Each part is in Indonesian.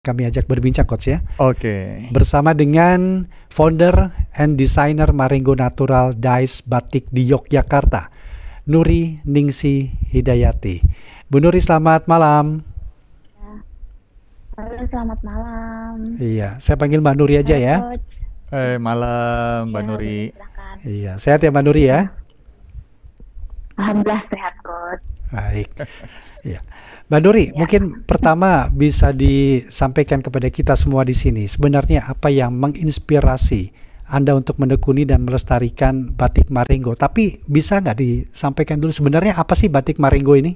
Kami ajak berbincang Coach ya. Oke. Bersama dengan founder and designer Marengo Natural Dyes Batik di Yogyakarta, Nuri Ningsi Hidayati. Bu Nuri, selamat malam. Halo, selamat malam. Iya, saya panggil Mbak Nuri aja Halo, ya. Coach. Malam Mbak Ya, Nuri. silakan. Iya, sehat ya Mbak Nuri ya? Alhamdulillah sehat, Coach. Baik. Iya. Mbak Nuri, Ya. mungkin pertama bisa disampaikan kepada kita semua di sini. Sebenarnya apa yang menginspirasi Anda untuk menekuni dan melestarikan batik Marengo? Tapi bisa nggak disampaikan dulu sebenarnya apa sih batik Marengo ini?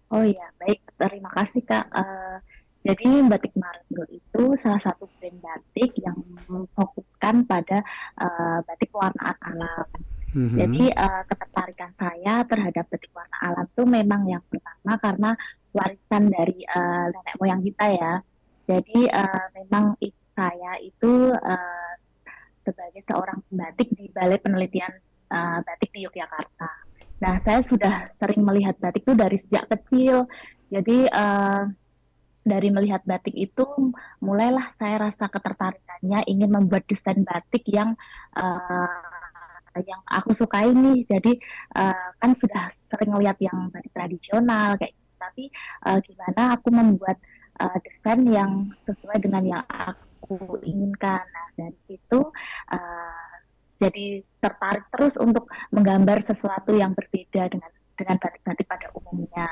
Oh iya, baik. Terima kasih, Kak. Jadi Batik Marengo itu salah satu brand batik yang memfokuskan pada batik warna alam. Jadi ketertarikan saya terhadap batik warna alam itu memang yang pertama karena warisan dari nenek moyang kita ya. Jadi memang ibu saya itu sebagai seorang pembatik di Balai Penelitian Batik di Yogyakarta. Nah, saya sudah sering melihat batik itu dari sejak kecil. Jadi dari melihat batik itu mulailah saya rasa ketertarikannya ingin membuat desain batik yang aku sukai nih. Jadi kan sudah sering lihat yang batik tradisional kayak gitu. Tapi gimana aku membuat desain yang sesuai dengan yang aku inginkan. Nah, dari situ jadi tertarik terus untuk menggambar sesuatu yang berbeda dengan batik-batik pada umumnya.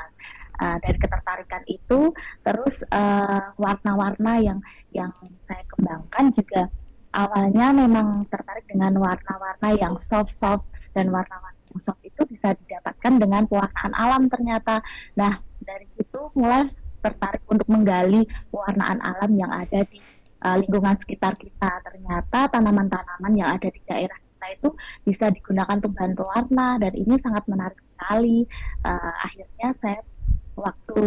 Dari ketertarikan itu, terus warna-warna yang saya kembangkan juga awalnya memang tertarik dengan warna-warna yang soft dan warna-warna yang soft itu bisa didapatkan dengan pewarnaan alam ternyata. Nah, dari situ mulai tertarik untuk menggali pewarnaan alam yang ada di lingkungan sekitar kita. Ternyata tanaman-tanaman yang ada di daerah kita itu bisa digunakan untuk bahan pewarna dan ini sangat menarik sekali. Akhirnya saya waktu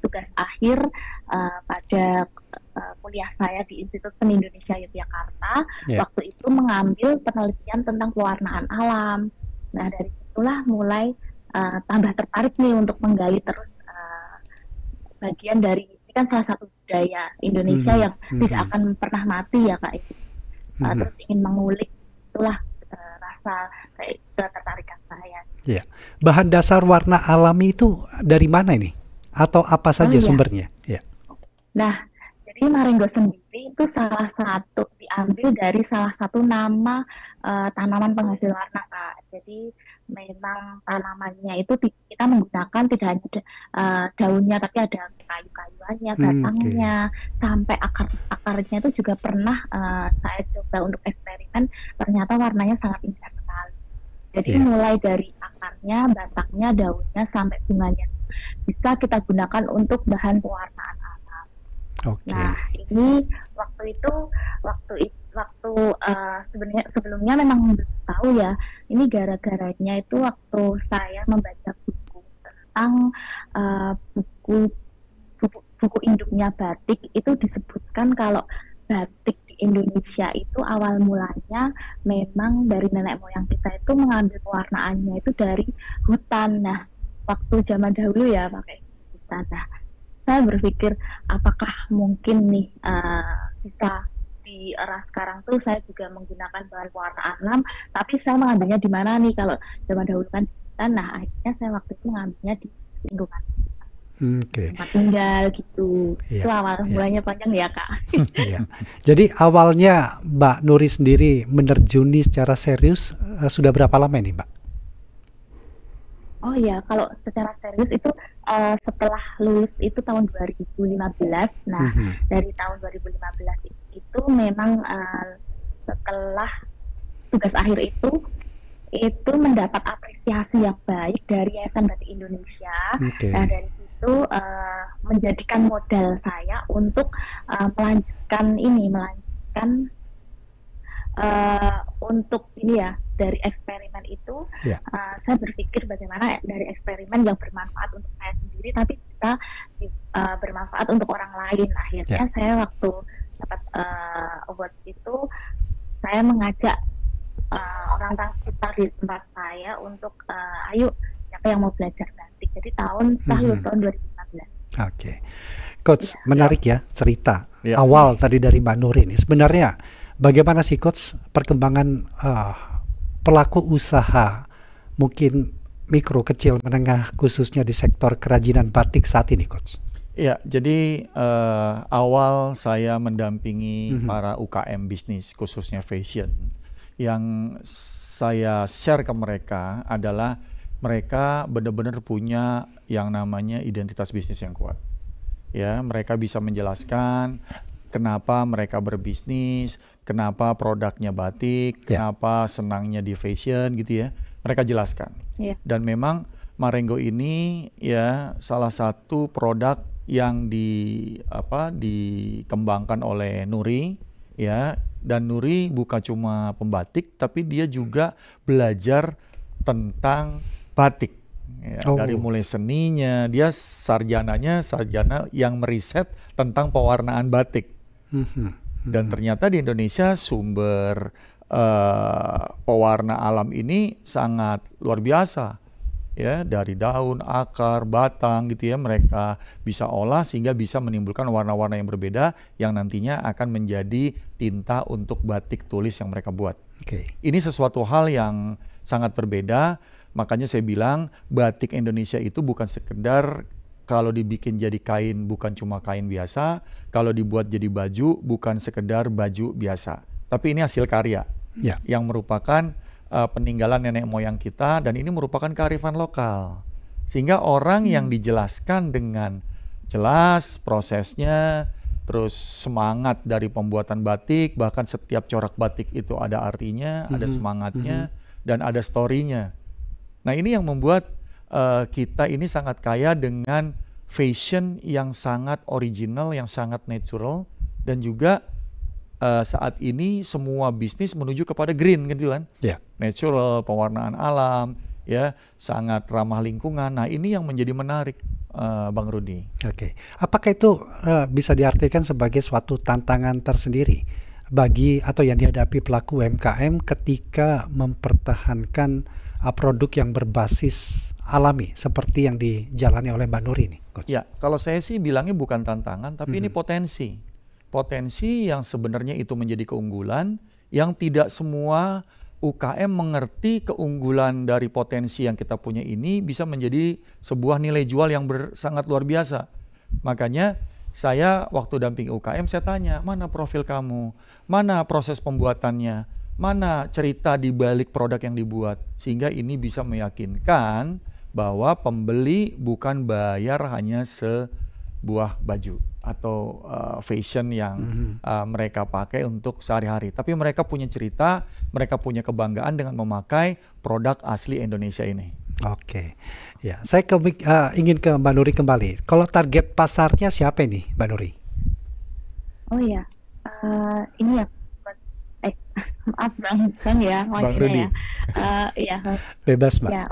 tugas akhir pada kuliah saya di Institut Seni Indonesia Yogyakarta, waktu itu mengambil penelitian tentang pewarnaan alam. Nah, dari situlah mulai tambah tertarik nih untuk menggali terus bagian dari ini kan salah satu budaya Indonesia yang tidak akan pernah mati ya Kak. Terus ingin mengulik, itulah rasa ketertarikan saya. Iya. Bahan dasar warna alami itu dari mana ini? Atau apa saja sumbernya? Ya. Nah, jadi Marengo sendiri itu diambil dari salah satu nama tanaman penghasil warna, Kak. Jadi memang tanamannya itu kita menggunakan tidak hanya daunnya, tapi ada kayu-kayuannya, batangnya, sampai akarnya itu juga pernah saya coba untuk eksperimen. Ternyata warnanya sangat indah sekali. Jadi mulai dari akarnya, batangnya, daunnya, sampai bunganya bisa kita gunakan untuk bahan pewarnaan alam. Nah, ini waktu sebenarnya sebelumnya memang belum tahu ya. Ini gara-garanya itu waktu saya membaca buku tentang buku induknya batik, itu disebutkan kalau batik di Indonesia itu awal mulanya memang dari nenek moyang kita itu mengambil pewarnaannya itu dari hutan. Nah, waktu zaman dahulu ya pakai hutan. Nah, saya berpikir apakah mungkin nih bisa di era sekarang tuh saya juga menggunakan bahan pewarna alam, tapi saya mengambilnya di mana nih kalau zaman dahulu kan di hutan. Nah, akhirnya saya waktu itu mengambilnya di lingkungan tempat tinggal gitu. Itu awal mulanya panjang ya Kak. Jadi awalnya Mbak Nuri sendiri menerjuni secara serius sudah berapa lama ini Mbak? Oh ya, kalau secara serius itu setelah lulus itu tahun 2015. Nah, dari tahun 2015 itu memang setelah tugas akhir itu mendapat apresiasi yang baik dari Yayasan Batik Indonesia. Nah, dari situ menjadikan modal saya untuk melanjutkan untuk ini ya, dari eksperimen itu saya berpikir bagaimana dari eksperimen yang bermanfaat untuk saya sendiri tapi bisa bermanfaat untuk orang lain. Akhirnya saya waktu dapat award itu saya mengajak orang-orang sekitar di tempat saya untuk ayo siapa yang mau belajar batik. Jadi setelah lulus tahun 2015. Oke. Coach, menarik ya cerita Ya. awal tadi dari Mbak Nur ini. Sebenarnya bagaimana sih Coach perkembangan pelaku usaha mungkin mikro, kecil, menengah khususnya di sektor kerajinan batik saat ini Coach? Ya, jadi awal saya mendampingi para UKM bisnis khususnya fashion, yang saya share ke mereka adalah mereka benar-benar punya yang namanya identitas bisnis yang kuat. Ya, mereka bisa menjelaskan kenapa mereka berbisnis, kenapa produknya batik, kenapa senangnya di fashion gitu ya. Mereka jelaskan. Dan memang Marengo ini ya salah satu produk yang dikembangkan oleh Nuri ya, dan Nuri bukan cuma pembatik tapi dia juga belajar tentang batik. Ya, dari mulai seninya, dia sarjana yang meriset tentang pewarnaan batik. Dan ternyata di Indonesia sumber pewarna alam ini sangat luar biasa. Ya, dari daun, akar, batang gitu ya, mereka bisa olah sehingga bisa menimbulkan warna-warna yang berbeda yang nantinya akan menjadi tinta untuk batik tulis yang mereka buat. Ini sesuatu hal yang sangat berbeda. Makanya saya bilang batik Indonesia itu bukan sekedar kalau dibikin jadi kain bukan cuma kain biasa, kalau dibuat jadi baju bukan sekedar baju biasa. Tapi ini hasil karya yang merupakan peninggalan nenek moyang kita, dan ini merupakan kearifan lokal. Sehingga orang yang dijelaskan dengan jelas prosesnya, terus semangat dari pembuatan batik, bahkan setiap corak batik itu ada artinya, ada semangatnya, dan ada story-nya. Nah, ini yang membuat kita ini sangat kaya dengan fashion yang sangat original, yang sangat natural, dan juga saat ini semua bisnis menuju kepada green gitu kan. Natural, pewarnaan alam, ya, sangat ramah lingkungan. Nah, ini yang menjadi menarik, Bang Rudi. Apakah itu bisa diartikan sebagai suatu tantangan tersendiri bagi atau yang dihadapi pelaku UMKM ketika mempertahankan produk yang berbasis alami seperti yang dijalani oleh Mbak Nur ini, Coach? Ya, kalau saya sih bilangnya bukan tantangan, tapi ini potensi. Potensi yang sebenarnya itu menjadi keunggulan, yang tidak semua UKM mengerti keunggulan dari potensi yang kita punya ini bisa menjadi sebuah nilai jual yang sangat luar biasa. Makanya saya waktu damping UKM saya tanya, mana profil kamu? Mana proses pembuatannya? Mana cerita di balik produk yang dibuat, sehingga ini bisa meyakinkan bahwa pembeli bukan bayar hanya sebuah baju atau fashion yang mereka pakai untuk sehari-hari, tapi mereka punya cerita, mereka punya kebanggaan dengan memakai produk asli Indonesia ini. Ya, saya ingin ke Mbak Nuri kembali. Kalau target pasarnya siapa nih, Mbak Nuri? Ini ya. Maaf Bang ya, Bang Rudi. Bebas Mbak. Ya,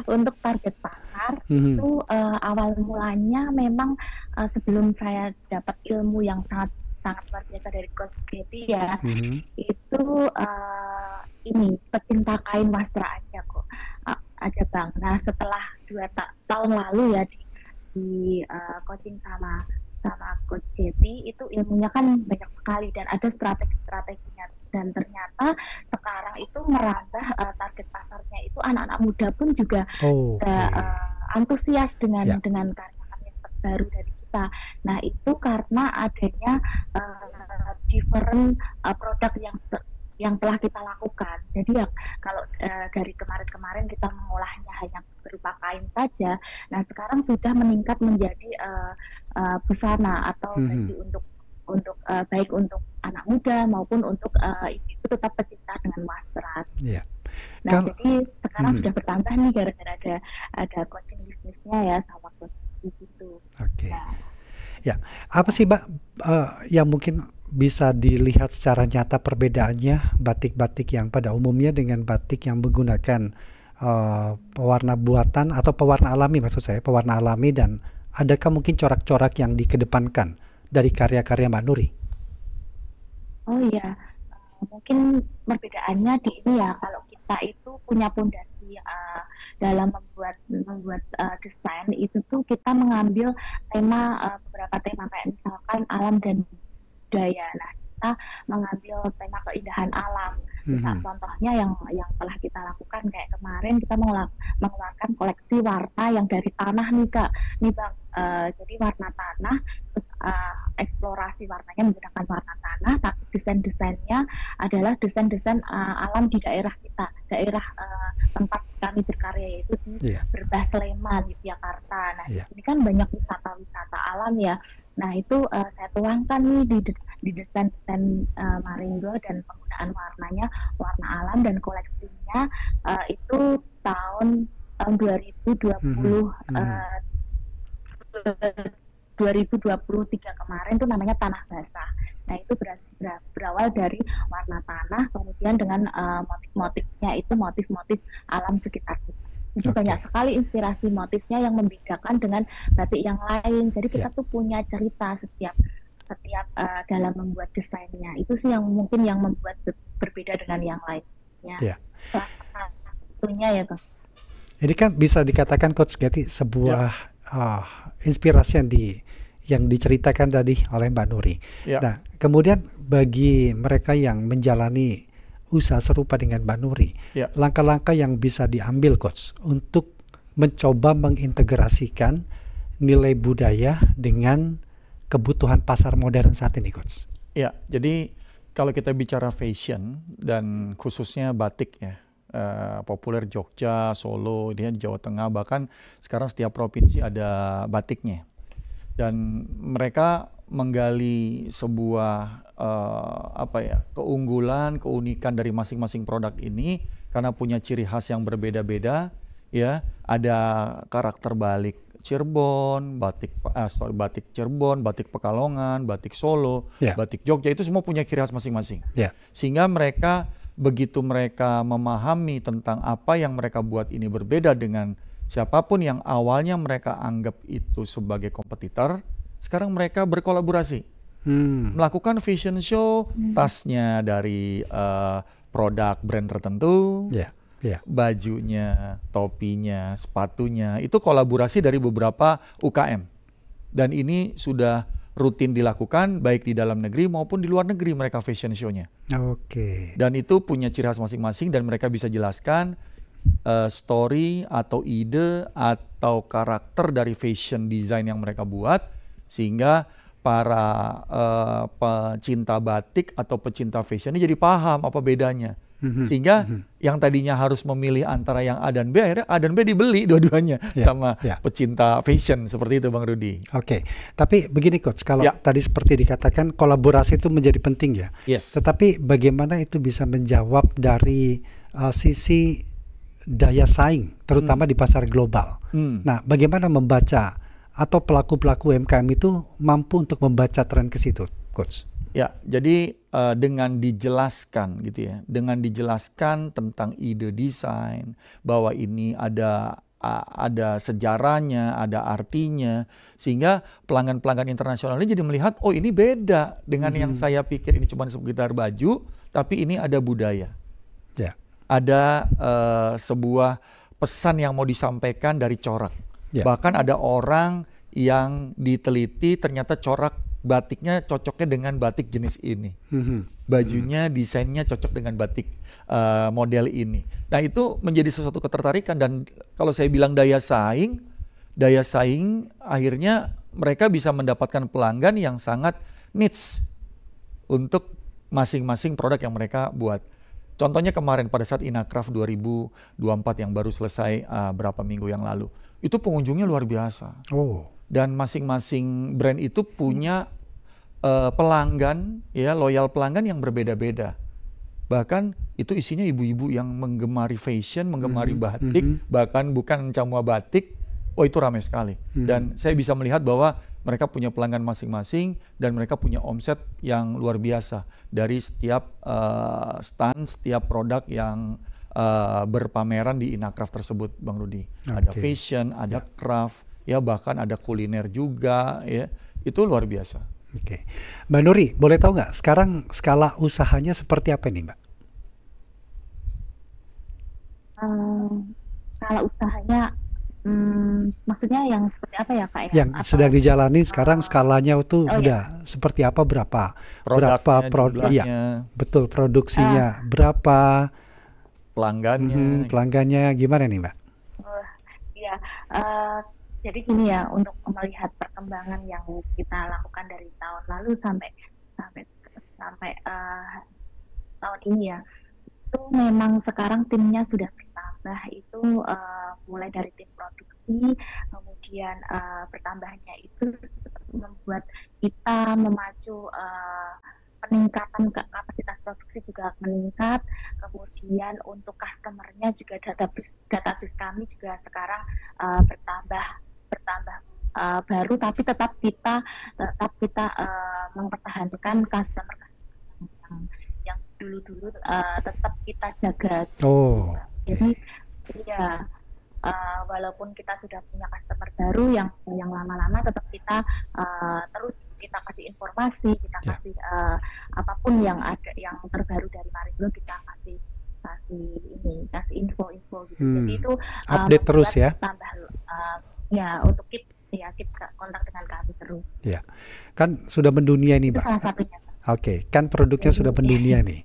untuk target pasar itu awal mulanya memang sebelum saya dapat ilmu yang sangat luar biasa dari Coach Getty ya, itu ini pecinta kain wastra aja Bang. Nah, setelah 2 tahun lalu ya di coaching sama Coach Getty, itu ilmunya kan banyak sekali dan ada strategi-strateginya, dan ternyata sekarang itu merambah target pasarnya itu anak-anak muda pun juga antusias dengan karya-karya terbaru dari kita. Nah, itu karena adanya different produk yang telah kita lakukan. Jadi ya kalau dari kemarin kita mengolahnya hanya berupa kain saja, nah sekarang sudah meningkat menjadi busana atau baju untuk baik untuk anak muda maupun untuk ibu tetap pecinta dengan wastra. Nah, jadi sekarang sudah bertambah nih gara-gara ada coaching bisnisnya ya sama coach di situ. Ya, apa sih Mbak yang mungkin bisa dilihat secara nyata perbedaannya batik-batik yang pada umumnya dengan batik yang menggunakan pewarna buatan atau pewarna alami, maksud saya pewarna alami, dan adakah mungkin corak-corak yang dikedepankan dari karya-karya Mbak Nuri? Mungkin perbedaannya di ini ya, kalau kita itu punya pondasi inspirasi dalam membuat desain itu tuh kita mengambil beberapa tema kayak misalkan alam dan budaya. Nah, kita mengambil tema keindahan alam. Misal contohnya yang telah kita lakukan kayak kemarin kita mengeluarkan koleksi warna yang dari tanah nih Kak. Nih Bang, jadi warna tanah, terus eksplorasi warnanya menggunakan warna tanah, tapi desain-desainnya adalah desain-desain alam di daerah kita, daerah tempat kami berkarya yaitu di Berbah Sleman, Yogyakarta. Nah, ini kan banyak wisata-wisata alam ya. Nah, itu saya tuangkan nih di desain-desain Maringgo, dan penggunaan warnanya warna alam, dan koleksinya itu tahun 2020 2023 kemarin tuh namanya Tanah Basah. Nah, itu berawal dari warna tanah, kemudian dengan motif-motifnya itu motif-motif alam sekitar kita. Jadi banyak sekali inspirasi motifnya yang membedakan dengan batik yang lain. Jadi kita tuh punya cerita setiap dalam membuat desainnya. Itu sih yang mungkin yang membuat berbeda dengan yang lainnya. Salah satunya ya Bang. Ini kan bisa dikatakan Coach Getty sebuah inspirasi yang diceritakan tadi oleh Mbak Nuri. Nah, kemudian bagi mereka yang menjalani usaha serupa dengan Mbak Nuri, langkah-langkah yang bisa diambil Coach untuk mencoba mengintegrasikan nilai budaya dengan kebutuhan pasar modern saat ini Coach. Ya, jadi kalau kita bicara fashion dan khususnya batik ya, populer Jogja, Solo, dia Jawa Tengah, bahkan sekarang setiap provinsi ada batiknya. Dan mereka menggali sebuah keunggulan, keunikan dari masing-masing produk ini karena punya ciri khas yang berbeda-beda, ya. Ada karakter batik Cirebon, batik Cirebon, batik Pekalongan, batik Solo, batik Jogja, itu semua punya ciri khas masing-masing. Sehingga mereka begitu mereka memahami tentang apa yang mereka buat ini berbeda dengan siapapun yang awalnya mereka anggap itu sebagai kompetitor, sekarang mereka berkolaborasi. Melakukan fashion show, tasnya dari produk brand tertentu, bajunya, topinya, sepatunya, itu kolaborasi dari beberapa UKM. Dan ini sudah rutin dilakukan baik di dalam negeri maupun di luar negeri mereka fashion show-nya. Dan itu punya ciri khas masing-masing dan mereka bisa jelaskan story atau ide atau karakter dari fashion design yang mereka buat, sehingga para pecinta batik atau pecinta fashion ini jadi paham apa bedanya. Sehingga yang tadinya harus memilih antara yang A dan B, akhirnya A dan B dibeli dua-duanya sama pecinta fashion, seperti itu Bang Rudi. Tapi begini Coach, kalau tadi seperti dikatakan kolaborasi itu menjadi penting ya. Tetapi bagaimana itu bisa menjawab dari sisi daya saing, terutama di pasar global. Nah, bagaimana membaca atau pelaku-pelaku UMKM itu mampu untuk membaca tren ke situ, Coach? Ya, jadi dengan dijelaskan gitu ya, dengan dijelaskan tentang ide desain, bahwa ini ada sejarahnya, ada artinya, sehingga pelanggan-pelanggan internasional ini jadi melihat, oh ini beda dengan yang saya pikir ini cuma sekedar baju, tapi ini ada budaya. Ada sebuah pesan yang mau disampaikan dari corak. Bahkan ada orang yang diteliti ternyata corak batiknya cocoknya dengan batik jenis ini. Bajunya, desainnya cocok dengan batik model ini. Nah, itu menjadi sesuatu ketertarikan, dan kalau saya bilang daya saing akhirnya mereka bisa mendapatkan pelanggan yang sangat niche untuk masing-masing produk yang mereka buat. Contohnya kemarin pada saat Inacraft 2024 yang baru selesai berapa minggu yang lalu, itu pengunjungnya luar biasa. Dan masing-masing brand itu punya pelanggan, ya, loyal pelanggan yang berbeda-beda. Bahkan itu isinya ibu-ibu yang menggemari fashion, menggemari batik, bahkan bukan camua batik. Oh, itu ramai sekali. Dan saya bisa melihat bahwa mereka punya pelanggan masing-masing dan mereka punya omset yang luar biasa dari setiap stand, setiap produk yang berpameran di Inacraft tersebut, Bang Rudi. Ada fashion, ada craft, ya, bahkan ada kuliner juga, ya. Itu luar biasa. Mbak Nuri, boleh tahu nggak sekarang skala usahanya seperti apa nih, Mbak? Eh, Skala usahanya, maksudnya yang seperti apa ya Kak ya? Yang sedang Atau dijalani sekarang skalanya itu oh ya, udah seperti apa, berapa Produknya, iya jumlahnya, betul, ah, produksinya berapa, pelanggannya. pelanggannya gimana nih Mbak? oh, ya. eh, jadi gini ya, untuk melihat perkembangan yang kita lakukan dari tahun lalu sampai sampai sampai tahun ini ya, itu memang sekarang timnya sudah bertambah. Itu mulai dari tim produksi, kemudian bertambahnya itu membuat kita memacu peningkatan kapasitas produksi juga meningkat. Kemudian untuk customernya juga database kami juga sekarang bertambah bertambah baru, tapi tetap kita mempertahankan customer yang dulu-dulu tetap kita jaga gitu. Oh, Jadi oke. ya, walaupun kita sudah punya customer baru yang lama-lama, tetap kita terus kita kasih informasi, kita Ya. kasih apapun yang ada yang terbaru dari Marindo, kita kasih kasih info-info gitu. Jadi Hmm, itu update terus membuat ya. tambah ya, untuk keep kontak dengan kami terus. Ya, kan sudah mendunia nih Itu Mbak. salah satunya. Oke, kan produknya Jadi sudah mendunia nih.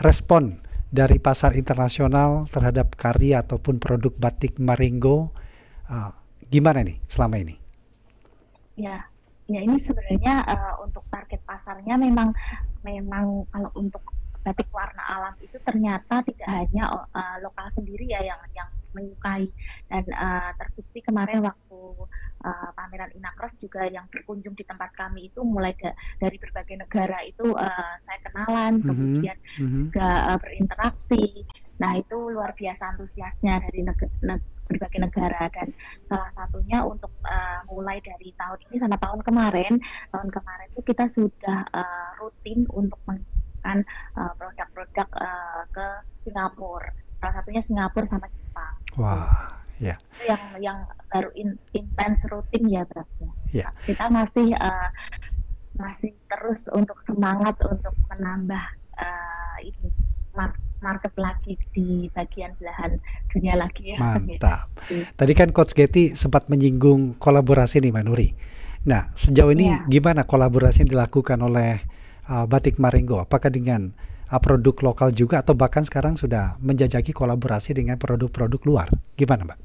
Respon dari pasar internasional terhadap karya ataupun produk batik Marengo gimana nih selama ini? ya, ya ini sebenarnya untuk target pasarnya memang memang kalau untuk batik warna alam itu ternyata tidak hanya lokal sendiri ya yang menyukai, dan terbukti kemarin waktu pameran Inacraft juga yang berkunjung di tempat kami itu mulai dari berbagai negara itu saya kenalan, Mhm, kemudian mhm. juga berinteraksi. Nah itu luar biasa antusiasnya dari berbagai negara, dan salah satunya untuk mulai dari tahun ini sama tahun kemarin itu kita sudah rutin untuk mengirimkan produk-produk ke Singapura, salah satunya Singapura sama Jepang. Wah, ya, Itu yang baru intens rutin ya berarti. ya. Kita masih terus untuk semangat untuk menambah ini market lagi di bagian belahan dunia lagi ya. Mantap. Gitu. Tadi kan Coach Getty sempat menyinggung kolaborasi nih Mbak Nuri. Nah, sejauh ini Iya. gimana kolaborasi yang dilakukan oleh Batik Marengo? Apakah dengan produk lokal juga atau bahkan sekarang sudah menjajaki kolaborasi dengan produk-produk luar? Gimana Mbak?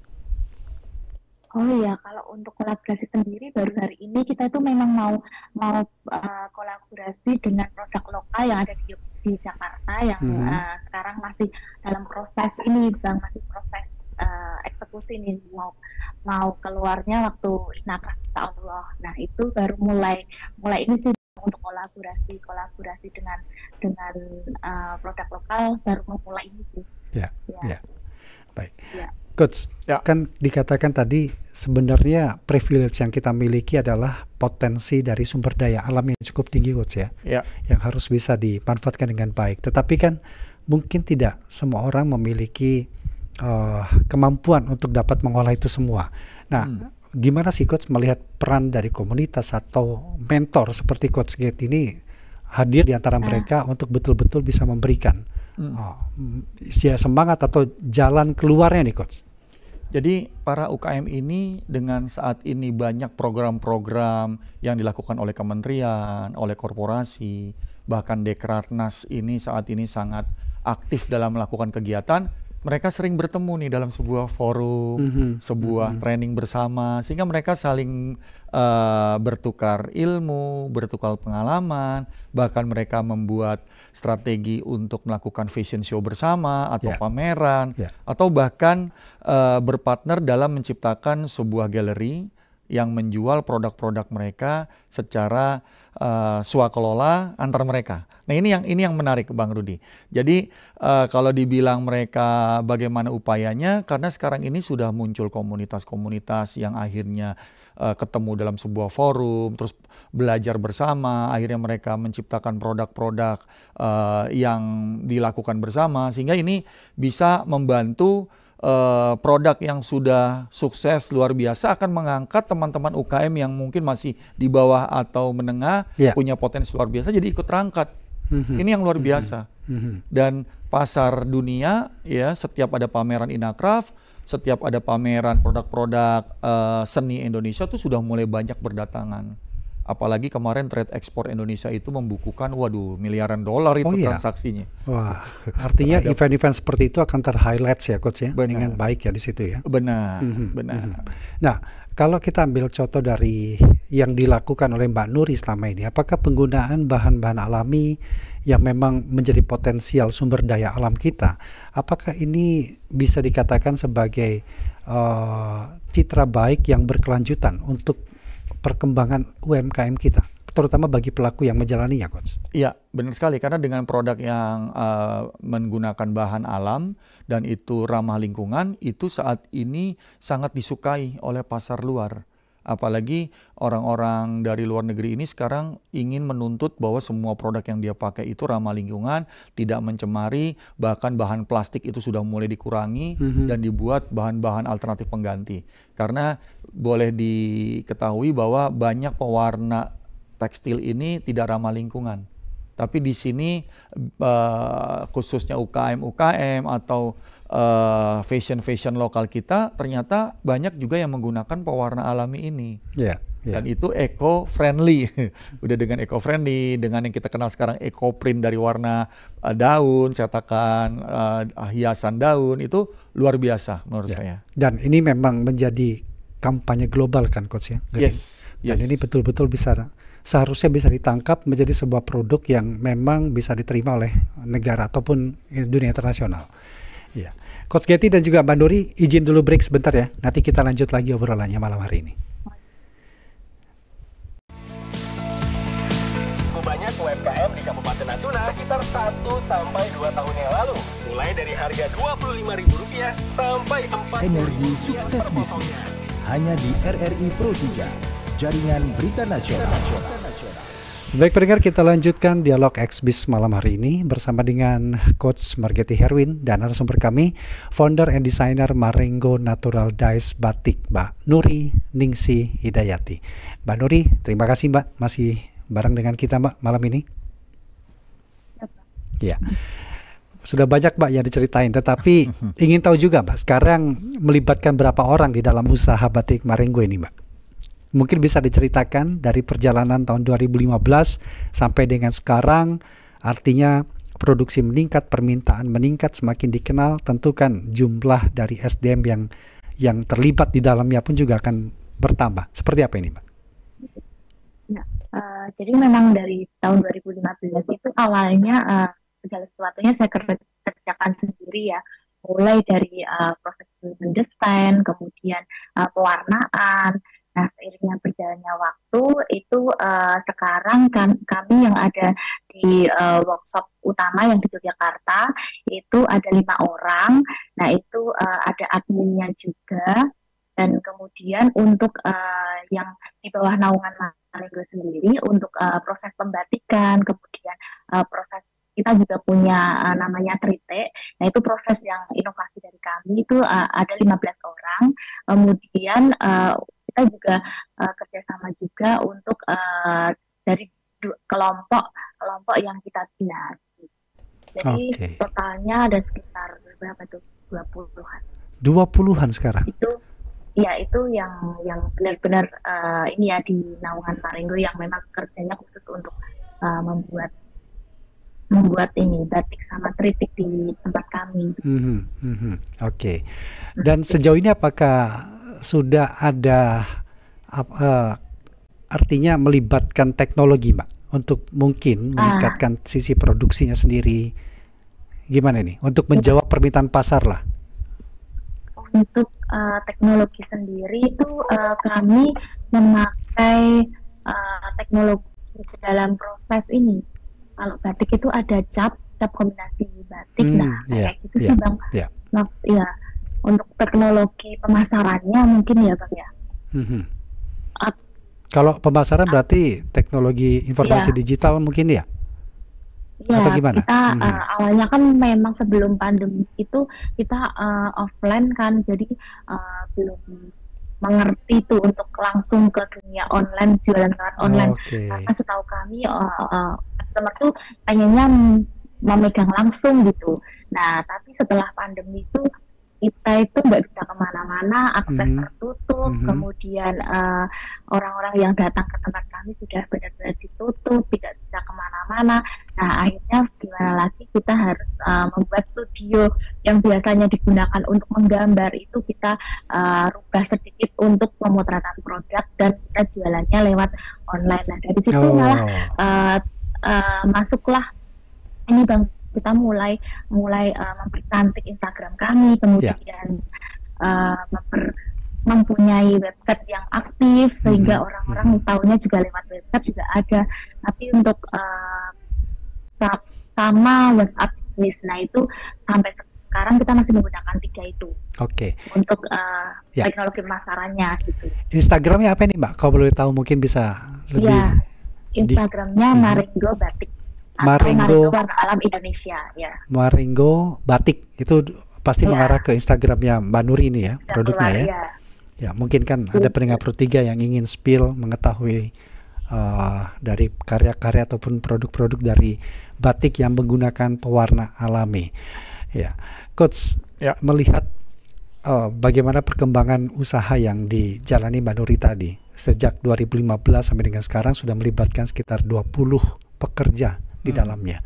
Oh iya, kalau untuk kolaborasi sendiri baru hari ini kita itu memang mau kolaborasi dengan produk lokal yang ada di Jakarta, yang Mhm. sekarang masih dalam proses ini, Bang, masih proses eksekusi nih, mau keluarnya waktu Inacraft, insya Allah. Nah itu baru mulai ini sih, untuk kolaborasi dengan produk lokal baru memulai ini sih. Ya, Ya, ya. Baik. ya, Coach, Ya, kan dikatakan tadi sebenarnya privilege yang kita miliki adalah potensi dari sumber daya alam yang cukup tinggi, Coach ya, ya, yang harus bisa dimanfaatkan dengan baik. Tetapi kan mungkin tidak semua orang memiliki kemampuan untuk dapat mengolah itu semua. Nah, gimana sih Coach melihat peran dari komunitas atau mentor seperti Coach Getty ini hadir di antara mereka untuk betul-betul bisa memberikan semangat atau jalan keluarnya nih Coach? Jadi para UKM ini dengan saat ini banyak program-program yang dilakukan oleh kementerian, oleh korporasi, bahkan Dekratnas ini saat ini sangat aktif dalam melakukan kegiatan. Mereka sering bertemu nih dalam sebuah forum, sebuah training bersama, sehingga mereka saling bertukar ilmu, bertukar pengalaman, bahkan mereka membuat strategi untuk melakukan fashion show bersama atau pameran, atau bahkan berpartner dalam menciptakan sebuah galeri yang menjual produk-produk mereka secara swakelola antar mereka. Nah ini yang menarik Bang Rudi. Jadi kalau dibilang mereka bagaimana upayanya, karena sekarang ini sudah muncul komunitas-komunitas yang akhirnya ketemu dalam sebuah forum, terus belajar bersama, akhirnya mereka menciptakan produk-produk yang dilakukan bersama, sehingga ini bisa membantu produk yang sudah sukses luar biasa akan mengangkat teman-teman UKM yang mungkin masih di bawah atau menengah, punya potensi luar biasa, jadi ikut terangkat. Ini yang luar biasa. Dan pasar dunia, ya, setiap ada pameran Inacraft, setiap ada pameran produk-produk seni Indonesia tuh sudah mulai banyak berdatangan. Apalagi kemarin trade ekspor Indonesia itu membukukan, waduh, miliaran dolar itu transaksinya. Wah, artinya event-event seperti itu akan ter-highlight ya Coach ya, dengan baik ya di situ ya. Benar, benar. Nah, kalau kita ambil contoh dari yang dilakukan oleh Mbak Nuri selama ini, apakah penggunaan bahan-bahan alami yang memang menjadi potensial sumber daya alam kita, apakah ini bisa dikatakan sebagai citra baik yang berkelanjutan untuk perkembangan UMKM kita, terutama bagi pelaku yang menjalaninya, Coach? Iya, benar sekali, karena dengan produk yang menggunakan bahan alam dan itu ramah lingkungan, itu saat ini sangat disukai oleh pasar luar. Apalagi orang-orang dari luar negeri ini sekarang ingin menuntut bahwa semua produk yang dia pakai itu ramah lingkungan, tidak mencemari, bahkan bahan plastik itu sudah mulai dikurangi dan dibuat bahan-bahan alternatif pengganti. Karena boleh diketahui bahwa banyak pewarna tekstil ini tidak ramah lingkungan. Tapi di sini khususnya UKM-UKM atau fashion lokal kita ternyata banyak juga yang menggunakan pewarna alami ini. Dan itu eco-friendly. Udah dengan eco-friendly, dengan yang kita kenal sekarang eco-print dari warna daun, cetakan, hiasan daun, itu luar biasa menurut saya. Dan ini memang menjadi kampanye global kan Coach ya? Dan ini betul-betul seharusnya bisa ditangkap menjadi sebuah produk yang memang bisa diterima oleh negara ataupun dunia internasional. Ya, Coach Getty dan juga Mbak Nuri, izin dulu break sebentar ya. Nanti kita lanjut lagi obrolannya malam hari ini. Banyak UMKM di Kabupaten Natuna sekitar 1-2 tahun yang lalu, mulai dari harga Rp25.000 sampai 4. Energi sukses bisnis hanya di RRI Pro 3, jaringan berita nasional. Baik pendengar, kita lanjutkan dialog Xbiz malam hari ini bersama dengan Coach Margetti Herwin dan narasumber kami, founder and designer Marengo Natural Dyes Batik, Mbak Nuri Ningsi Hidayati. Mbak Nuri, terima kasih Mbak masih bareng dengan kita Mbak malam ini. Ya, sudah banyak Mbak yang diceritain, tetapi ingin tahu juga Mbak, sekarang melibatkan berapa orang di dalam usaha batik Marengo ini Mbak? Mungkin bisa diceritakan dari perjalanan tahun 2015 sampai dengan sekarang, artinya produksi meningkat, permintaan meningkat, semakin dikenal, tentu kan jumlah dari SDM yang terlibat di dalamnya pun juga akan bertambah. Seperti apa ini Mbak? Ya, jadi memang dari tahun 2015 itu awalnya segala sesuatunya saya kerjakan sendiri ya, mulai dari proses mendesain, kemudian pewarnaan. Nah, seiringnya berjalannya waktu itu sekarang kan kami yang ada di workshop utama yang di Yogyakarta itu ada 5 orang. Nah, itu ada adminnya juga, dan kemudian untuk yang di bawah naungan Marengo sendiri untuk proses pembatikan, kemudian proses kita juga punya namanya Trite. Nah, itu proses yang inovasi dari kami itu ada 15 orang. Kemudian kita juga kerjasama juga untuk dari kelompok yang kita bina. Jadi totalnya ada sekitar berapa tuh? 20-an. 20-an sekarang? Itu yang benar-benar ini ya di naungan Marengo yang memang kerjanya khusus untuk membuat ini batik sama tritik di tempat kami. Oke. Dan sejauh ini apakah sudah ada artinya melibatkan teknologi Mbak untuk mungkin meningkatkan sisi produksinya sendiri? Gimana nih untuk menjawab permintaan pasar lah? Untuk teknologi sendiri itu kami memakai teknologi dalam proses ini. Kalau batik itu ada cap kombinasi batik, kayak gitu sih Bang. Ya, untuk teknologi pemasarannya mungkin ya Bang ya. Kalau pemasaran berarti teknologi informasi digital mungkin ya? Ya, atau gimana? Kita awalnya kan memang sebelum pandemi itu kita offline kan, jadi belum mengerti tuh untuk langsung ke dunia online, jualan lewat online. Karena setahu kami customer tuh pengennya memegang langsung gitu. Nah, tapi setelah pandemi itu kita itu nggak bisa kemana-mana, akses tertutup, kemudian orang-orang yang datang ke tempat kami sudah benar-benar ditutup, tidak bisa kemana-mana. Nah, akhirnya gimana lagi, kita harus membuat studio yang biasanya digunakan untuk menggambar itu kita rubah sedikit untuk pemotretan produk dan kita jualannya lewat online. Nah, dari situ malah masuklah ini Bang, kita mulai mempercantik Instagram kami, kemudian mempunyai website yang aktif sehingga orang-orang tahunya juga lewat website juga ada. Tapi untuk sama WhatsApp Business, nah itu sampai sekarang kita masih menggunakan 3 itu. Oke. Untuk teknologi pemasarannya gitu. Instagramnya apa nih Mbak? Kalau boleh tahu mungkin bisa lebih. Ya, Instagramnya Marengo Batik. Marengo Warna Alam Indonesia, ya. Marengo Batik itu pasti mengarah ke Instagramnya Mbak Nuri ini ya, produknya ya. Ya, mungkin kan ada pendengar Pro 3 yang ingin spill mengetahui dari karya-karya ataupun produk-produk dari batik yang menggunakan pewarna alami. Ya, Coach, melihat bagaimana perkembangan usaha yang dijalani Mbak Nuri tadi sejak 2015 sampai dengan sekarang sudah melibatkan sekitar 20 pekerja di dalamnya.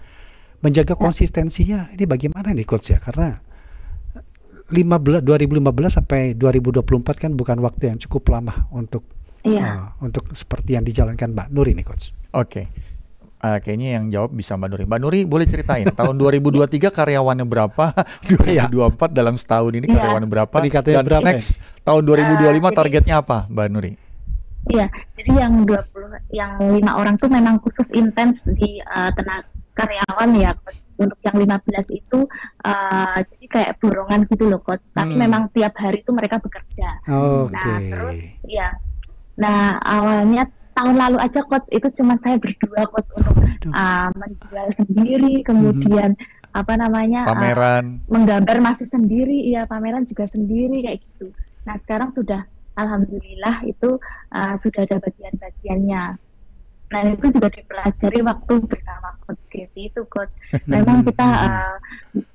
Menjaga konsistensinya ini bagaimana nih Coach ya? Karena 2015 sampai 2024 kan bukan waktu yang cukup lama untuk seperti yang dijalankan Mbak Nuri nih Coach. Oke. Kayaknya yang jawab bisa Mbak Nuri. Mbak Nuri boleh ceritain tahun 2023 karyawannya berapa? 2024 dalam setahun ini karyawannya berapa? Dan berapa next tahun 2025 targetnya apa Mbak Nuri? Iya, jadi yang 5 orang tuh memang khusus intens di tenaga karyawan ya. Untuk yang 15 itu jadi kayak borongan gitu loh Coach. Tapi memang tiap hari itu mereka bekerja. Nah, terus nah awalnya tahun lalu aja Coach itu cuma saya berdua Coach untuk menjual sendiri, kemudian pameran, menggambar masih sendiri, pameran juga sendiri kayak gitu. Nah, sekarang sudah alhamdulillah itu sudah ada bagian-bagiannya. Nah, itu juga dipelajari waktu bersama Coach Geti itu Coach. Memang kita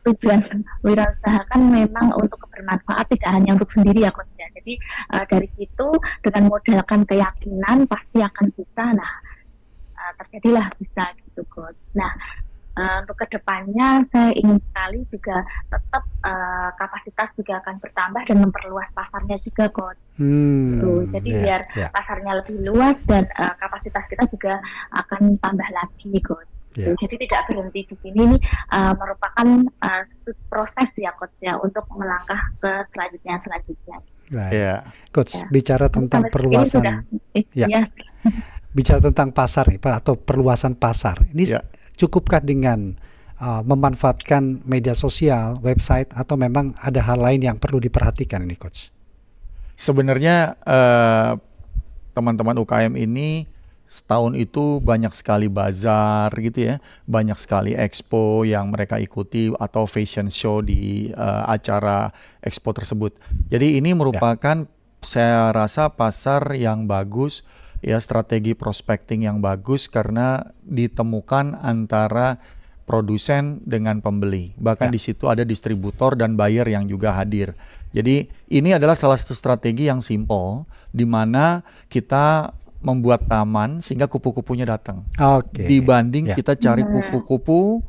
tujuan wirausaha kan memang untuk bermanfaat, tidak hanya untuk sendiri ya Coach ya. Jadi dari situ dengan modalkan keyakinan pasti akan bisa. Nah, terjadilah bisa gitu Coach. Nah, untuk kedepannya saya ingin sekali juga tetap kapasitas juga akan bertambah dan memperluas pasarnya juga Coach. Jadi biar pasarnya lebih luas dan kapasitas kita juga akan tambah lagi Coach. Jadi tidak berhenti di sini, ini merupakan proses ya Coach ya untuk melangkah ke selanjutnya. Coach, bicara tentang perluasan bicara tentang pasar nih Pak, atau perluasan pasar ini cukupkah dengan memanfaatkan media sosial, website, atau memang ada hal lain yang perlu diperhatikan ini Coach? Sebenarnya teman-teman UKM ini setahun itu banyak sekali bazar gitu ya, banyak sekali expo yang mereka ikuti atau fashion show di acara expo tersebut. Jadi ini merupakan saya rasa pasar yang bagus ya, strategi prospecting yang bagus karena ditemukan antara produsen dengan pembeli. Bahkan di situ ada distributor dan buyer yang juga hadir. Jadi ini adalah salah satu strategi yang simple di mana kita membuat taman sehingga kupu-kupunya datang. Dibanding kita cari kupu-kupu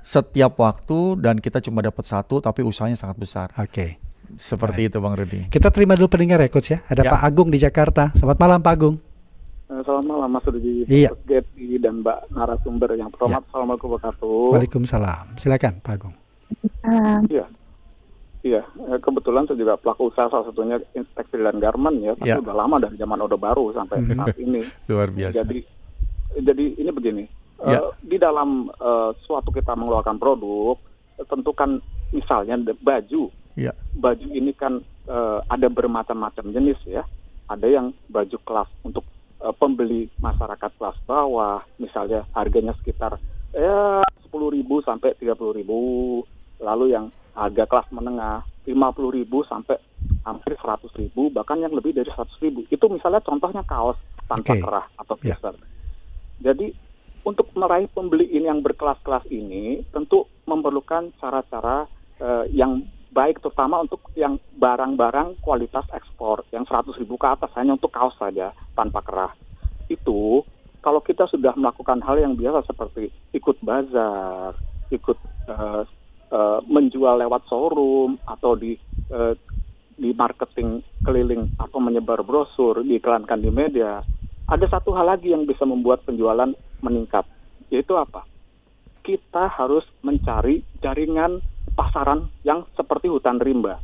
setiap waktu dan kita cuma dapat satu tapi usahanya sangat besar. Seperti itu Bang Rudi. Kita terima dulu pendengar ya Coach ya. Ada Pak Agung di Jakarta. Selamat malam Pak Agung. Selamat malam Mas Rudi, Coach Geti dan Mbak narasumber yang terhormat. Assalamualaikum warahmatullahi wabarakatuh. Waalaikumsalam. Silakan Pak Agung. Iya, kebetulan saya juga pelaku usaha salah satunya tekstil dan garment ya, tapi udah lama dari zaman Orde Baru sampai saat ini. Luar biasa. Jadi ini begini, di dalam suatu kita mengeluarkan produk, tentu kan misalnya baju, baju ini kan ada bermacam-macam jenis ya, ada yang baju kelas untuk pembeli masyarakat kelas bawah, misalnya harganya sekitar 10.000 sampai 30.000. Lalu yang harga kelas menengah 50.000 sampai hampir 100.000, bahkan yang lebih dari 100.000. Itu misalnya contohnya kaos tanpa kerah atau blazer. Jadi untuk meraih pembeli ini yang berkelas-kelas ini tentu memerlukan cara-cara yang baik, terutama untuk yang barang-barang kualitas ekspor yang 100.000 ke atas hanya untuk kaos saja tanpa kerah. Itu kalau kita sudah melakukan hal yang biasa seperti ikut bazar, ikut menjual lewat showroom atau di marketing keliling atau menyebar brosur, diiklankan di media, ada satu hal lagi yang bisa membuat penjualan meningkat, yaitu apa? Kita harus mencari jaringan pasaran yang seperti hutan rimba.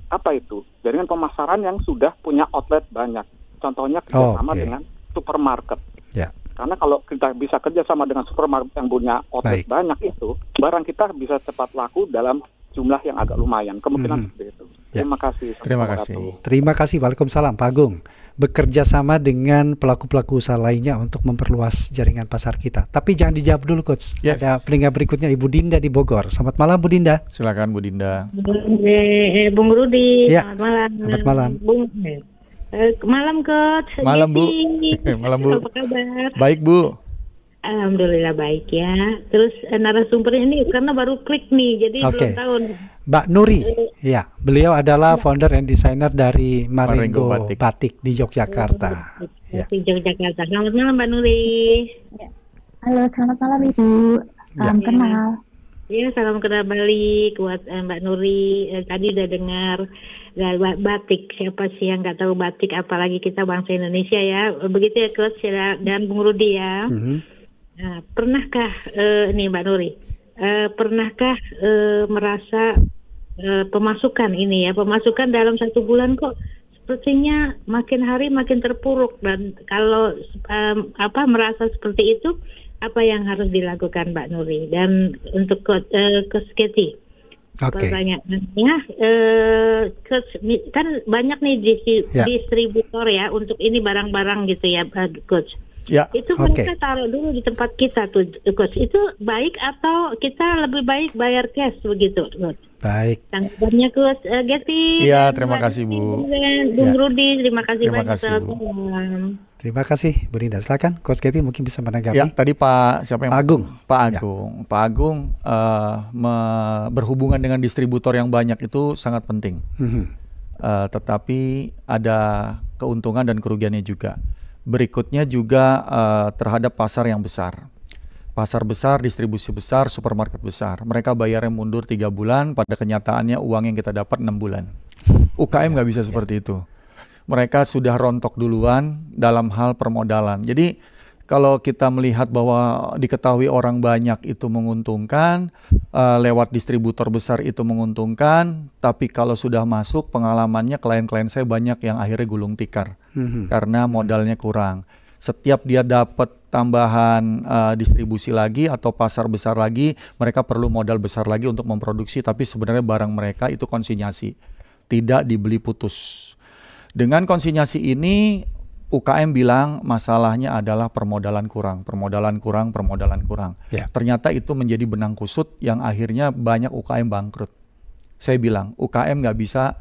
Apa itu? Jaringan pemasaran yang sudah punya outlet banyak. Contohnya kerjasama dengan supermarket. Yeah. Karena kalau kita bisa kerjasama dengan supermarket yang punya outlet banyak, itu barang kita bisa cepat laku dalam jumlah yang agak lumayan. Kemungkinan seperti itu. Terima kasih. Terima kasih. Terima kasih. Waalaikumsalam, Pak Agung. Bekerja sama dengan pelaku-pelaku usaha lainnya untuk memperluas jaringan pasar kita. Tapi jangan dijawab dulu, Coach. Ada pendengar berikutnya, Ibu Dinda di Bogor. Selamat malam, Bu Dinda. Silakan, Bu Dinda. Bung Rudi. Ya. Selamat malam. Selamat malam. Malam, Coach. Malam, Bu. Malam, Bu. Apa kabar? Baik, Bu. Alhamdulillah baik ya. Terus narasumber ini karena baru klik nih, jadi belum tahu. Mbak Nuri, ya, beliau adalah founder and designer dari Marengo Batik di Yogyakarta. Di Yogyakarta. Selamat malam, Mbak Nuri. Halo, selamat malam Ibu. Salam kenal. Ya, salam kenal balik buat Mbak Nuri. Tadi udah dengar batik. Siapa sih yang nggak tahu batik? Apalagi kita bangsa Indonesia ya. Begitu ya, Coach dan Bung Rudi ya. Nah, pernahkah nih Mbak Nuri, pernahkah merasa pemasukan ini ya, pemasukan dalam 1 bulan kok sepertinya makin hari makin terpuruk, dan kalau merasa seperti itu, apa yang harus dilakukan Mbak Nuri? Dan untuk Coach Katy, pertanyaannya, kan banyak nih distributor ya untuk ini barang-barang gitu ya, Coach. Ya. Itu mereka taruh dulu di tempat kita tuh, Coach. Itu baik atau kita lebih baik bayar cash begitu, Coach? Baik. Tanggapannya, Coach Getty. Iya, terima kasih, Bu. Bung Rudi, terima kasih banyak. Bu. Terima kasih, Bu Dinda. Silakan, Coach Getty mungkin bisa menanggapi. Ya, tadi Pak Agung. Pak Agung. Pak Agung berhubungan dengan distributor yang banyak itu sangat penting. Tetapi ada keuntungan dan kerugiannya juga. Berikutnya juga terhadap pasar yang besar. Pasar besar, distribusi besar, supermarket besar. Mereka bayarnya mundur 3 bulan, pada kenyataannya uang yang kita dapat 6 bulan. UKM nggak bisa seperti itu. Mereka sudah rontok duluan dalam hal permodalan. Jadi kalau kita melihat bahwa diketahui orang banyak itu menguntungkan, lewat distributor besar itu menguntungkan, tapi kalau sudah masuk pengalamannya klien-klien saya banyak yang akhirnya gulung tikar karena modalnya kurang. Setiap dia dapat tambahan distribusi lagi atau pasar besar lagi, mereka perlu modal besar lagi untuk memproduksi, tapi sebenarnya barang mereka itu konsinyasi, tidak dibeli putus. Dengan konsinyasi ini UKM bilang masalahnya adalah permodalan kurang. Ternyata itu menjadi benang kusut yang akhirnya banyak UKM bangkrut. Saya bilang UKM nggak bisa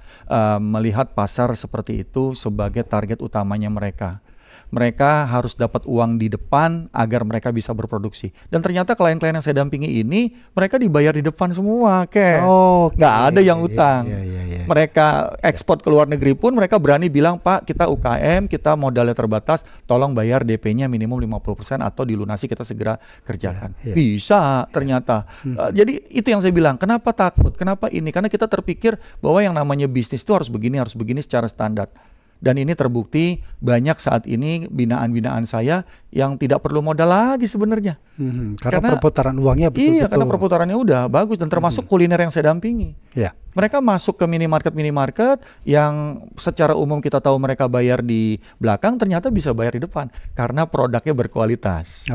melihat pasar seperti itu sebagai target utamanya mereka. Mereka harus dapat uang di depan agar mereka bisa berproduksi. Dan ternyata klien-klien yang saya dampingi ini, mereka dibayar di depan semua, nggak ada yang utang. Mereka ekspor ke luar negeri pun mereka berani bilang, Pak, kita UKM, kita modalnya terbatas, tolong bayar DP-nya minimum 50% atau dilunasi, kita segera kerjakan. Bisa ternyata. Jadi itu yang saya bilang, kenapa takut, kenapa ini? Karena kita terpikir bahwa yang namanya bisnis itu harus begini secara standar. Dan ini terbukti banyak saat ini binaan-binaan saya yang tidak perlu modal lagi sebenarnya. Karena perputaran uangnya betul-betul. Iya, karena perputarannya udah bagus dan termasuk kuliner yang saya dampingi. Mereka masuk ke minimarket yang secara umum kita tahu mereka bayar di belakang, ternyata bisa bayar di depan karena produknya berkualitas.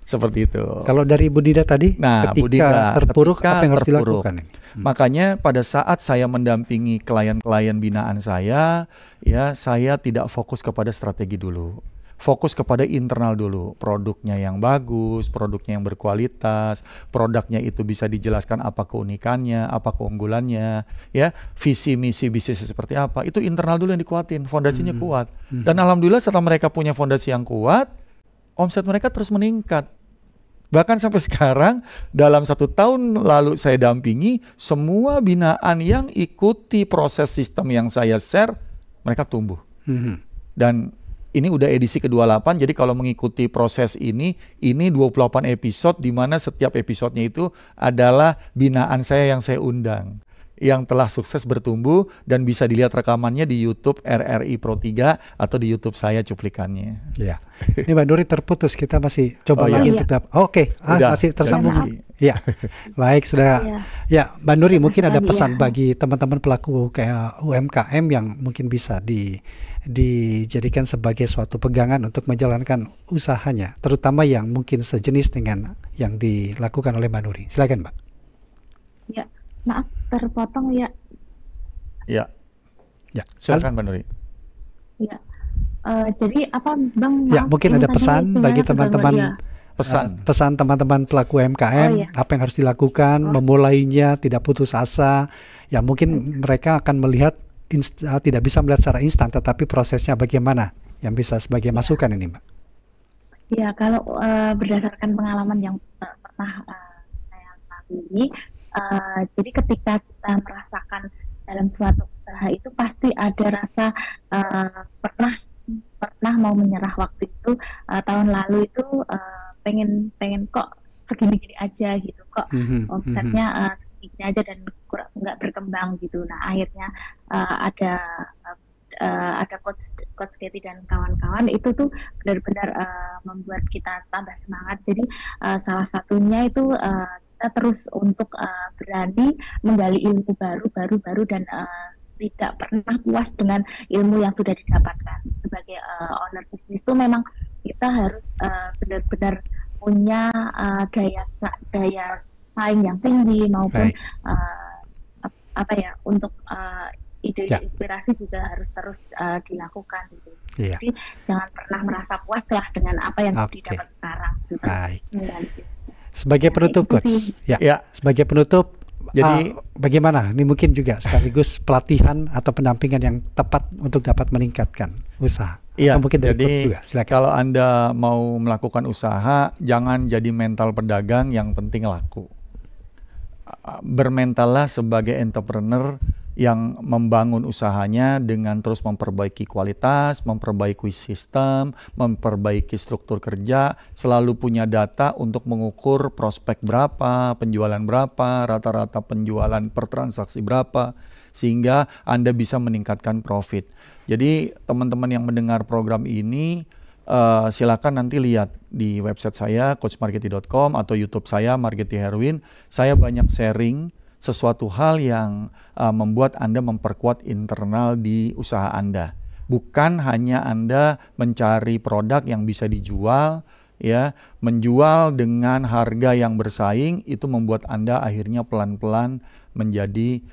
Seperti itu. Kalau dari Bu Dinda tadi, ketika terpuruk apa yang harus dilakukan? Makanya pada saat saya mendampingi klien-klien binaan saya, ya saya tidak fokus kepada strategi dulu. Fokus kepada internal dulu, produknya yang bagus, produknya yang berkualitas, produknya itu bisa dijelaskan apa keunikannya, apa keunggulannya, ya visi misi bisnis seperti apa, itu internal dulu yang dikuatin, fondasinya kuat. Dan alhamdulillah setelah mereka punya fondasi yang kuat, omset mereka terus meningkat. Bahkan sampai sekarang dalam 1 tahun lalu saya dampingi, semua binaan yang ikuti proses sistem yang saya share, mereka tumbuh. Dan ini udah edisi ke-28, jadi kalau mengikuti proses ini 28 episode, di mana setiap episodenya itu adalah binaan saya yang saya undang, yang telah sukses bertumbuh dan bisa dilihat rekamannya di YouTube RRI Pro 3 atau di YouTube saya cuplikannya. Ya. Ini Mbak Nuri terputus, kita masih coba lagi untuk Oke, masih tersambung. Ya, baik sudah. Ya, Mbak Nuri mungkin ada pesan bagi teman-teman pelaku kayak UMKM yang mungkin bisa dijadikan sebagai suatu pegangan untuk menjalankan usahanya, terutama yang mungkin sejenis dengan yang dilakukan oleh Mbak Nuri. Silakan, Mbak. Ya, maaf terpotong ya. Ya, silakan Mbak Nuri. Ya, jadi apa Bang? Ya, mungkin ada pesan bagi teman-teman. Pesan teman-teman pelaku UMKM, apa yang harus dilakukan, memulainya, tidak putus asa. Ya mungkin mereka akan melihat tidak bisa melihat secara instan, tetapi prosesnya bagaimana yang bisa sebagai masukan ini, Mbak. Ya, kalau berdasarkan pengalaman yang pernah saya lalui, jadi ketika kita merasakan dalam suatu usaha itu pasti ada rasa pernah mau menyerah waktu itu, tahun lalu itu pengen kok segini-gini aja gitu, kok omsetnya segini aja dan kurang nggak berkembang gitu. Nah akhirnya ada coach Katy dan kawan-kawan itu tuh benar-benar membuat kita tambah semangat. Jadi salah satunya itu kita terus untuk berani menggali ilmu baru dan tidak pernah puas dengan ilmu yang sudah didapatkan. Sebagai owner bisnis itu memang kita harus benar-benar punya daya saing yang tinggi maupun untuk ide inspirasi juga harus terus dilakukan gitu. Jadi jangan pernah merasa puas lah dengan apa yang didapat sekarang. Sebagai penutup, Coach. Sebagai penutup, jadi bagaimana? Ini mungkin juga sekaligus pelatihan atau pendampingan yang tepat untuk dapat meningkatkan usaha. Iya, mungkin dari jadi juga. Kalau Anda mau melakukan usaha, jangan jadi mental pedagang, yang penting laku. Bermentallah sebagai entrepreneur yang membangun usahanya dengan terus memperbaiki kualitas, memperbaiki sistem, memperbaiki struktur kerja, selalu punya data untuk mengukur prospek berapa, penjualan berapa, rata-rata penjualan per transaksi berapa, sehingga Anda bisa meningkatkan profit. Jadi teman-teman yang mendengar program ini, silakan nanti lihat di website saya coachmarkety.com atau YouTube saya Markety Herwin. Saya banyak sharing sesuatu hal yang membuat Anda memperkuat internal di usaha Anda. Bukan hanya Anda mencari produk yang bisa dijual, ya, menjual dengan harga yang bersaing, itu membuat Anda akhirnya pelan-pelan menjadi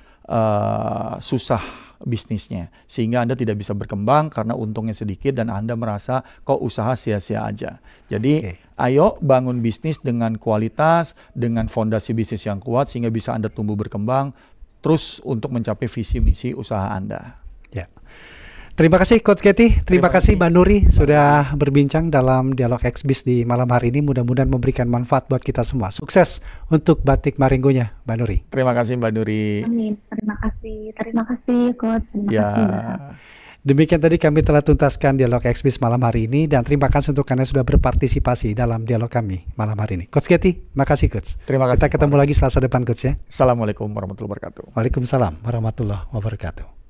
susah bisnisnya, sehingga Anda tidak bisa berkembang karena untungnya sedikit dan Anda merasa kok usaha sia-sia aja. Jadi ayo bangun bisnis dengan kualitas, dengan fondasi bisnis yang kuat sehingga bisa Anda tumbuh berkembang terus untuk mencapai visi misi usaha Anda. Ya. Terima kasih Coach Katy, terima kasih Mbak Nuri sudah berbincang dalam Dialog X-Biz di malam hari ini. Mudah-mudahan memberikan manfaat buat kita semua. Sukses untuk Batik Maringgonya, Mbak Nuri. Terima kasih Mbak Nuri. Amin. Terima kasih Coach. Terima kasih Mbak. Demikian tadi kami telah tuntaskan Dialog X-Biz malam hari ini, dan terima kasih untuk Anda sudah berpartisipasi dalam dialog kami malam hari ini. Coach Katy, makasih Coach. Terima kasih. Kita ketemu lagi Selasa depan Coach ya. Assalamualaikum warahmatullahi wabarakatuh. Waalaikumsalam warahmatullahi wabarakatuh.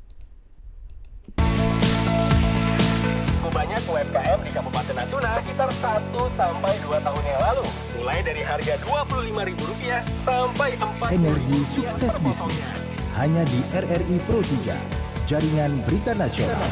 Banyak UMKM di Kabupaten Natuna sekitar 1-2 tahun yang lalu. Mulai dari harga Rp25.000 sampai 4. Energi sukses bisnis hanya di RRI Pro 3, jaringan berita nasional.